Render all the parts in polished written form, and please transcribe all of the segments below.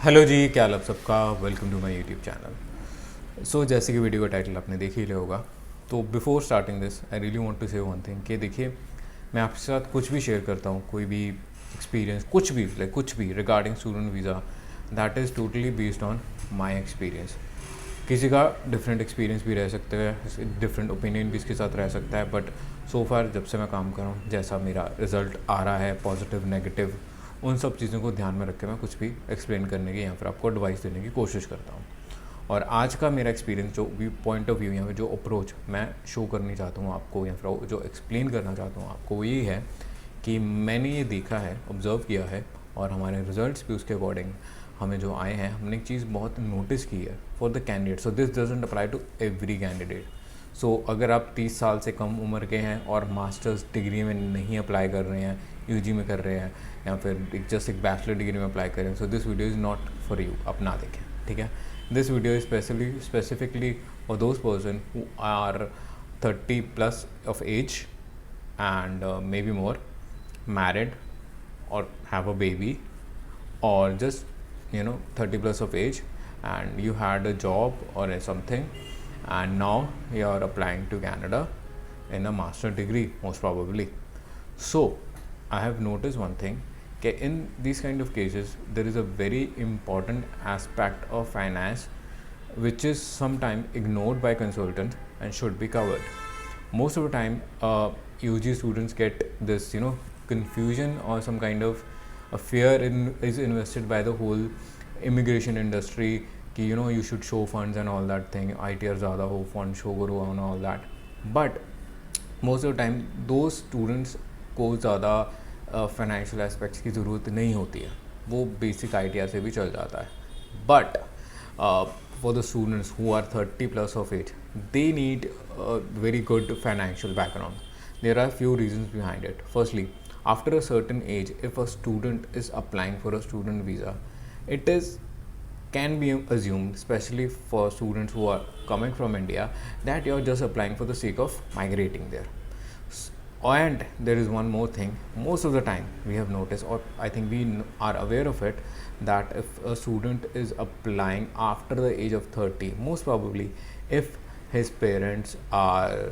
Hello जी, क्या हाल आप सबका। Welcome to my YouTube channel. So जैसे कि वीडियो का टाइटल आपने देख ही लिया होगा, तो before starting this I really want to say one thing कि देखिए, मैं आपके साथ कुछ भी शेयर करता हूँ, कोई भी एक्सपीरियंस, कुछ भी regarding student visa, that is totally based on my experience. किसी का डिफरेंट एक्सपीरियंस भी रह सकता है, डिफरेंट ओपिनियन भी इसके साथ रह सकता है, बट सो फार जब से मैं काम कर रहा हूँ, जैसा मेरा रिज़ल्ट आ रहा है, पॉजिटिव नेगेटिव, उन सब चीज़ों को ध्यान में रख के मैं कुछ भी एक्सप्लेन करने की या फिर आपको एडवाइस देने की कोशिश करता हूँ। और आज का मेरा एक्सपीरियंस, जो भी पॉइंट ऑफ व्यू या फिर जो अप्रोच मैं शो करनी चाहता हूँ आपको, या फिर जो एक्सप्लेन करना चाहता हूँ आपको, वो ये है कि मैंने ये देखा है, ऑब्ज़र्व किया है, और हमारे रिजल्ट्स भी उसके अकॉर्डिंग हमें जो आए हैं, हमने एक चीज़ बहुत नोटिस की है for the candidate. So this doesn't apply to every candidate. So अगर आप 30 साल से कम उम्र के हैं और मास्टर्स डिग्री में नहीं अप्लाई कर रहे हैं, यूजी में कर रहे हैं, या फिर जस्ट एक बैचलर डिग्री में अप्लाई करें, so this video is not for you. आप ना देखें, ठीक है। This video is specifically for those person who are 30+ of age and maybe more, married or have a baby, or just 30+ of age and you had a job or something, and now you are applying to Canada in a master degree most probably. So I have noticed one thing, that in these kind of cases there is a very important aspect of finance which is sometimes ignored by consultants and should be covered. Most of the time UG students get this confusion or some kind of a fear is invested by the whole immigration industry कि you should show funds and all that thing, ITR ज़्यादा हो, fund show करो and all that. But most of the time those students को ज़्यादा financial aspects की ज़रूरत नहीं होती है, वो बेसिक आइडिया से भी चल जाता है. But for the students who are 30+ of age, they need a very good financial background. There are few reasons behind it. Firstly, after a certain age, if a student is applying for a student visa, it is can be assumed, especially for students who are coming from India, that you are just applying for the sake of migrating there. And there is one more thing, most of the time we have noticed, or I think we are aware of it, that if a student is applying after the age of 30, most probably if his parents are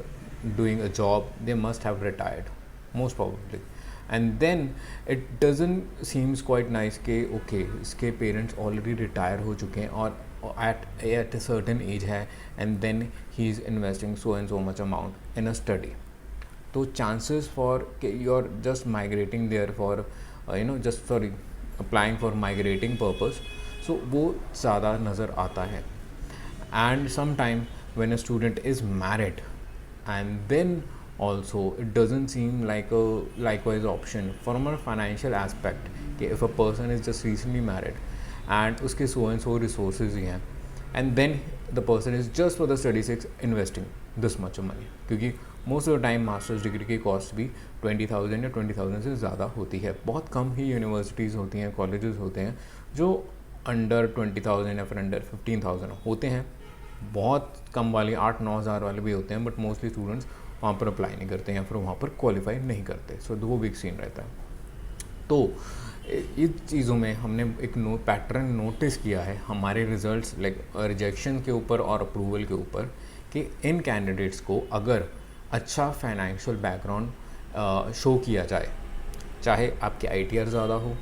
doing a job, they must have retired, most probably. And then it doesn't seems quite nice कि okay, इसके parents already retire हो चुके हैं और at a certain age है, and then he is investing so and so much amount in a study. तो chances for you're just migrating there for applying for migrating purpose, so वो ज़्यादा नज़र आता है. And sometime when a student is married, and then also it doesn't seem like a likewise option from a financial aspect कि if a person is just recently married and उसके so and so resources ही हैं, and then the person is just for the study sake investing this much of money, क्योंकि most of the time masters degree की cost भी 20,000 या 20,000 से ज़्यादा होती है. बहुत कम ही यूनिवर्सिटीज़ होती हैं, कॉलेजेस होते हैं जो अंडर 20,000 या फिर अंडर 15,000 होते हैं. बहुत कम वाले 8-9 हज़ार वाले भी होते हैं, बट मोस्टली स्टूडेंट्स वहाँ पर अप्लाई नहीं करते या फिर वहाँ पर क्वालिफाई नहीं करते. सो वो बिग सीन रहता है. तो इन चीज़ों में हमने एक पैटर्न नोटिस किया है हमारे रिजल्ट्स लाइक रिजेक्शन के ऊपर और अप्रूवल के ऊपर, कि इन कैंडिडेट्स को अगर अच्छा फाइनेंशियल बैकग्राउंड शो किया जाए, चाहे आपके ITR ज़्यादा हो,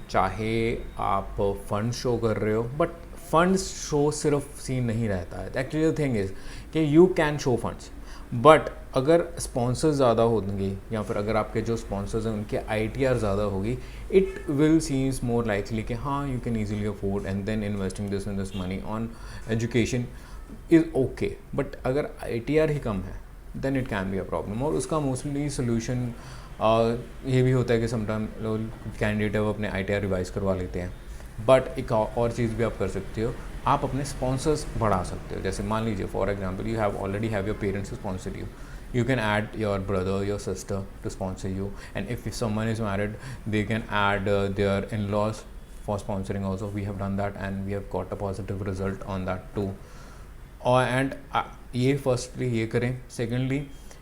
चाहे आप फंड शो कर रहे हो, बट फंड्स शो सिर्फ सीन नहीं रहता है. एक्चुअली द थिंग इज़ कि you can show funds, but अगर स्पॉन्सर्स ज़्यादा होंगे या फिर अगर आपके जो स्पॉन्सर्स हैं उनके ITR ज़्यादा होगी, it will seems more likely कि हाँ, you can easily afford and then investing this and this money on education is okay. But अगर ITR ही कम है, then it can be a problem. और उसका मोस्टली सोल्यूशन ये भी होता है कि समटाइम कैंडिडेट है वो अपने ITR रिवाइज करवा लेते हैं. बट एक और चीज़ भी आप कर सकते हो, आप अपने स्पॉन्सर्स बढ़ा सकते हो. जैसे मान लीजिए for example you have already have your parents to sponsor you, you can add your brother, your sister to sponsor you, and if someone is married, they can add their in-laws for sponsoring also. We have done that and we have got a positive result on that too. And ये firstly ये करें. Secondly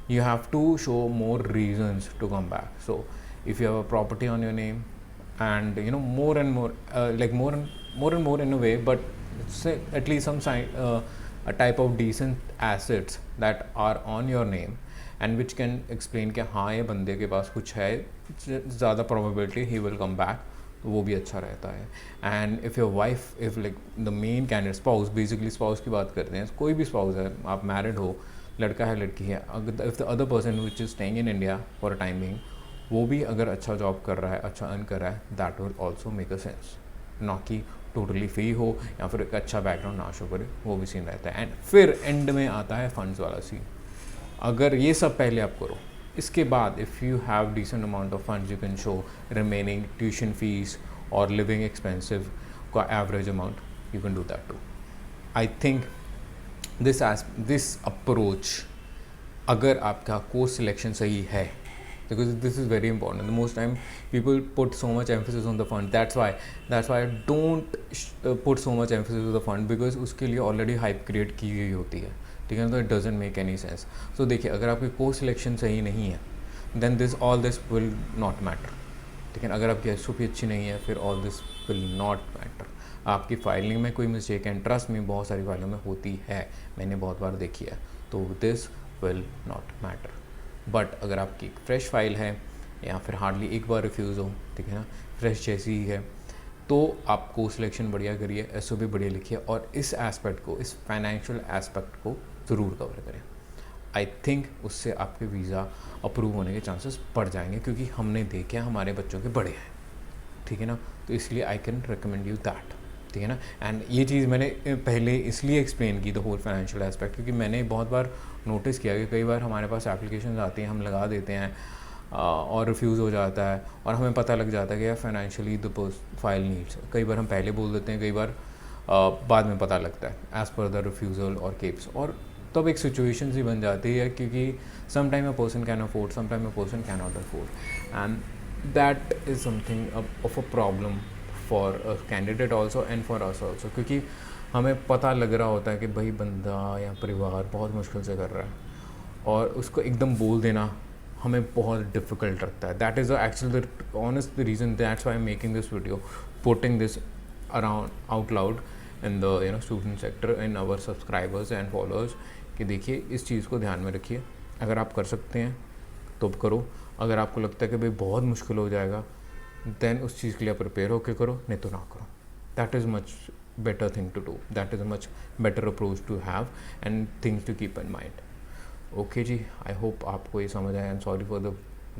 you have to show more reasons to come back. So if you have a property on your name and more and more more and more in a way, but say at least some a type of decent assets that are on your name and which can explain कि हाँ ये बंदे के पास कुछ है, ज़्यादा probability he will come back, तो वो भी अच्छा रहता है. And if your wife, if like the main candidate spouse, basically spouse की बात करते हैं, कोई भी स्पाउस है, आप मैरिड हो, लड़का है लड़की है, अगर if the other person which is staying in India for a time being, वो भी अगर अच्छा जॉब कर रहा है, अच्छा अर्न कर रहा है, that will also make a sense. ना कि टोटली फ्री हो या फिर एक अच्छा बैकग्राउंड ना शो करे, वो भी सीन रहता है. एंड फिर एंड में आता है फंड्स वाला सीन. अगर ये सब पहले आप करो, इसके बाद if you have decent amount of funds, you can show remaining tuition fees और लिविंग एक्सपेंसिव का average amount, you can do that too. I think this approach, अगर आपका कोर्स सिलेक्शन सही है, because this is very important. The most time people put so much emphasis on the fund. That's why don't put so much emphasis on the fund, because उसके लिए already hype create की गई होती है, ठीक है ना. तो it doesn't make any sense. So देखिए, अगर आपकी कोर्स सिलेक्शन सही नहीं है, then all this will not matter, ठीक है. अगर आपकी SOP अच्छी नहीं है, फिर all this will not matter. आपकी फाइलिंग में कोई मिस्टेक है, ट्रस्ट में बहुत सारी फाइलों में होती है, मैंने बहुत बार देखी है, तो this will not matter. But अगर आपकी फ्रेश फाइल है या फिर हार्डली एक बार रिफ्यूज़ हो, ठीक है ना, फ्रेश जैसी ही है, तो आपको सिलेक्शन बढ़िया करिए, SOP बढ़िया लिखिए, और इस एस्पेक्ट को, इस फाइनेंशियल एस्पेक्ट को ज़रूर कवर करें. आई थिंक उससे आपके वीज़ा अप्रूव होने के चांसेस बढ़ जाएंगे, क्योंकि हमने देखे हमारे बच्चों के बड़े हैं, ठीक है ना. तो इसलिए I can recommend you that, ठीक है ना. एंड ये चीज़ मैंने पहले इसलिए एक्सप्लेन की, द होल फाइनेंशियल एस्पेक्ट, क्योंकि मैंने बहुत बार नोटिस किया कि कई बार हमारे पास एप्लीकेशन आती हैं, हम लगा देते हैं और रिफ्यूज़ हो जाता है, और हमें पता लग जाता है कि यार फाइनेंशियली द फाइल नीड्स. कई बार हम पहले बोल देते हैं, कई बार बाद में पता लगता है एज़ पर द रिफ्यूज़ल और केप्स, और तब एक सिचुएशन सी बन जाती है, क्योंकि some time a person can afford, some time a person can not afford, and that is something of a problem for a candidate also and for us also, क्योंकि हमें पता लग रहा होता है कि भाई बंदा या परिवार बहुत मुश्किल से कर रहा है, और उसको एकदम बोल देना हमें बहुत डिफ़िकल्ट लगता है. That is actually the honest reason, that's why I am making this video, putting this around out loud in the student sector, in our subscribers and followers, कि देखिए इस चीज़ को ध्यान में रखिए. अगर आप कर सकते हैं तो करो, अगर आपको लगता है कि भाई बहुत मुश्किल हो जाएगा, देन उस चीज़ के लिए प्रिपेयर होकर करो, नहीं तो ना करो. That is much better thing to do, that is a much better approach to have and things to keep in mind. Okay जी, I hope आपको ये समझ आया. I'm sorry for the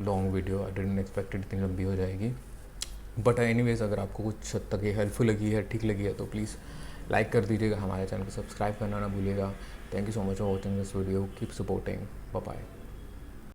long video, I didn't expect it इतनी लंबी हो जाएगी, but anyways अगर आपको कुछ हद तक ये हेल्पफुल लगी है, ठीक लगी है, तो प्लीज़ लाइक कर दीजिएगा, हमारे चैनल को सब्सक्राइब करना ना भूलिएगा. Thank you so much for watching this video, keep supporting, bye bye.